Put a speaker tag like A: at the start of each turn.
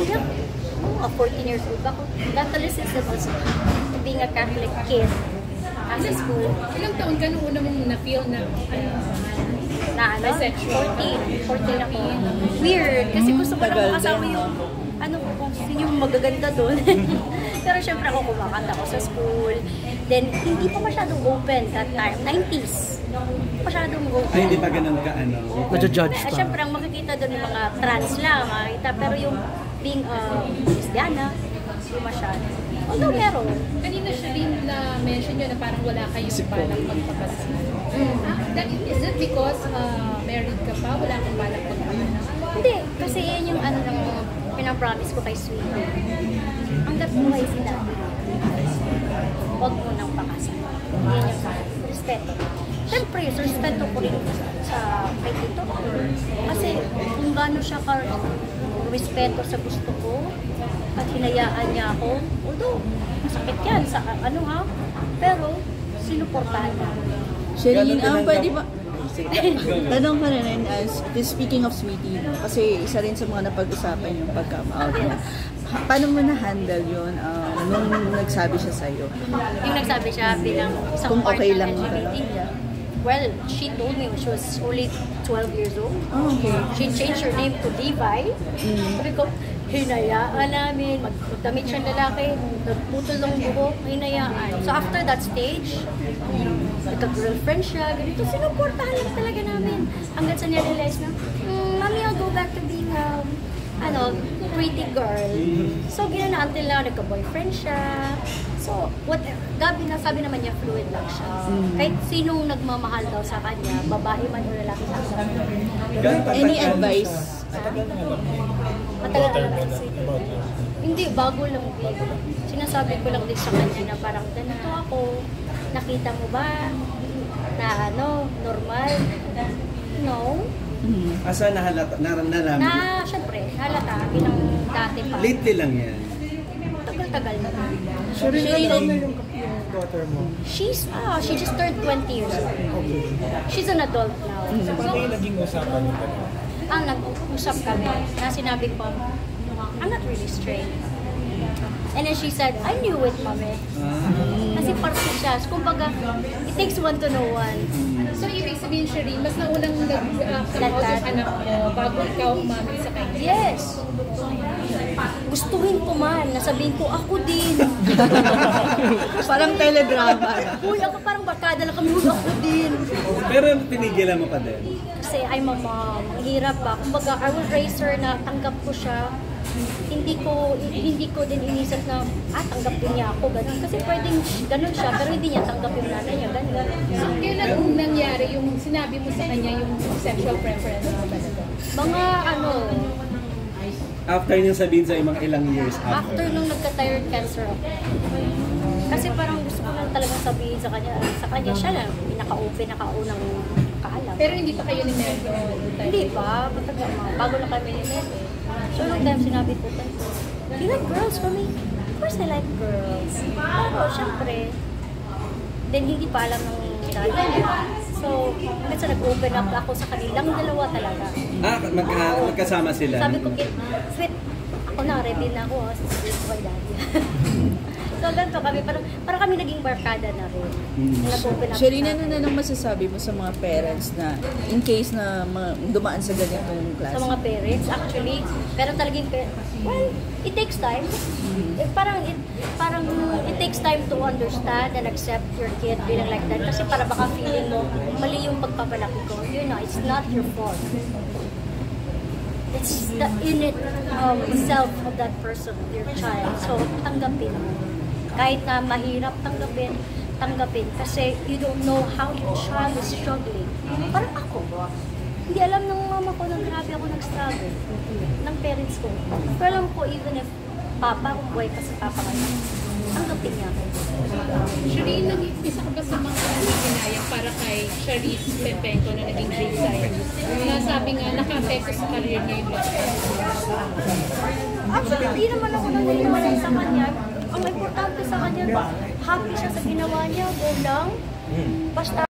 A: Yeah. 14 years old ako. Catholic system also. Being a Catholic kid as a school.
B: Ilang taon ka nung una mong na-feel na
A: Bisexual? 14 ako. Weird. Kasi gusto ko lang makasama yung kung sino yung magaganda doon. Pero syempre ako kumakanta ko sa school. Then, hindi pa masyadong open that time. 90s. Masyadong open.
C: Ay, hindi pa ganun ka,
D: Nadja-judge pa.
A: Syempre, ang makikita doon yung mga trans lang, makikita. Pero yung being Christiana, hindi masyado. Although meron.
B: Kanina siya rin na-mention nyo na parang wala kayong palang magpapansin. Is it because married ka pa? Wala kang palang magpapansin?
A: Hindi. Kasi yan yung pinapromise ko kay Sweetie. Hanggat buhay sila, huwag mo nang pakasal. Yan yung respeto. Siyempre, respeto ko rin sa kay Tito. Kasi kung gano'n siya respeto sa gusto ko at hinayaan niya ako, although masakit yan sa pero sinuportahan niya.
E: Shereen, pwede ba? Tanong ka na rin, speaking of Sweetie, kasi isa rin sa mga napag-usapan yung pagka-out mo. Paano mo na-handle yun nung nagsabi siya sa'yo?
A: Yung nagsabi siya bilang isang
E: kung
A: part
E: okay
A: ng
E: lang
A: LGBT. Well, she told me when she was only 12 years old.
E: Oh, okay.
A: She changed her name to Levi. Sabi ko, hinayaan namin, magdamit siyang lalaki, nagputol ng buhok, hinayaan. So after that stage, nagka-girlfriend siya, ganito, sinuportahan lang talaga namin. Hanggang sa niya-realize na, Mommy, I'll go back to being pretty girl. So ginana until now, nagka-boyfriend siya. So, sabi naman niya, fluid lang siya. Kahit sinong nagmamahal daw sa kanya, babae man o lalaki sa kanya.
E: Any advice?
A: Matagal na lang sa Hindi, bago lang din. Sinasabi ko lang din sa kanya na parang ganito ako. Nakita mo ba na normal? No.
C: Asa nahalata, nalaman?
A: Syempre, halata bilang dati pa.
C: Lately lang yan.
A: Tagal na.
D: Shereen, na yung daughter mo?
A: She just turned 20 years old. She's an adult now.
D: So, paano yung naging usapan niyo ba?
A: Nag-usap kami na sinabi ko, I'm not really straight. And then she said, I knew it, Mami. Kasi parte siya. Kumbaga, it takes one to know one.
B: So, ibig sabihin, Shereen, mas naunang nag-come out yung anak mo bago ikaw umami sa kanya?
A: Yes. Gustuhin ko man, nasabihin ko, ako din.
E: Parang teledrama.
A: Uy, ako parang barkada lang kami, ako din.
C: Pero pinigilan mo pa din?
A: Kasi I'm a mom, hirap ba? Kumbaga, I will raise her na tanggap ko siya. Hindi ko din inisip na tanggap din niya ako, ganun. Kasi pwedeng ganun siya, pero hindi niya tanggap yung nanay niya, ganun.
B: So, kailan nangyari yung sinabi mo sa kanya yung sexual preference mo talaga?
A: Mga
C: After niyang sabihin sa mga ilang years
A: after nung nagka-thyroid cancer ako. Kasi parang gusto ko lang talagang sabihin sa kanya siya lang, pinaka-open, nakaunang kaalam.
B: Pero hindi pa kayo ni Melo?
A: Hindi pa, bago na kami ni Melo. So, nung time sinabi ko, do you like girls for me? Of course I like girls. Pero, syempre, then hindi pa alam ng nanay niya. So, hanggang sa nag-open up ako sa kanilang dalawa talaga.
C: Magkasama sila?
A: Sabi ko, sweet, ako na, ready na ako, sweet boy daddy. So, ganito kami, parang kami naging barkada na rin. Nag-open up.
E: Shereen, ano na nang masasabi mo sa mga parents na in case na dumaan sa ganitong klase?
A: Sa mga parents, actually, pero talagang, well, it takes time. Parang it takes time to understand and accept your kid being like that. Kasi para baka feeling mo, mali yung pagpapalaki ko. It's not your fault. It's the innate self of that person, your child. So, tanggapin mo. Kahit na mahirap tanggapin. Kasi you don't know how your child is struggling. Parang ako, hindi alam ng mama ko na grabe ako nag-struggle. Ng parents ko. Pero alam ko, even if papa, kung buhay pa sa papa ka, tanggapin niya ako.
B: Shereen, nag-isa ka ba sa mga hinayang para kay Charisse Pepenco na naging grade scientist? Nasabi nga, naka-apekto sa career niya yung
A: Actually, hindi naman ako naniniwala sa kanya. Ang importante sa kanya, happy siya sa ginawa niya, go lang. Basta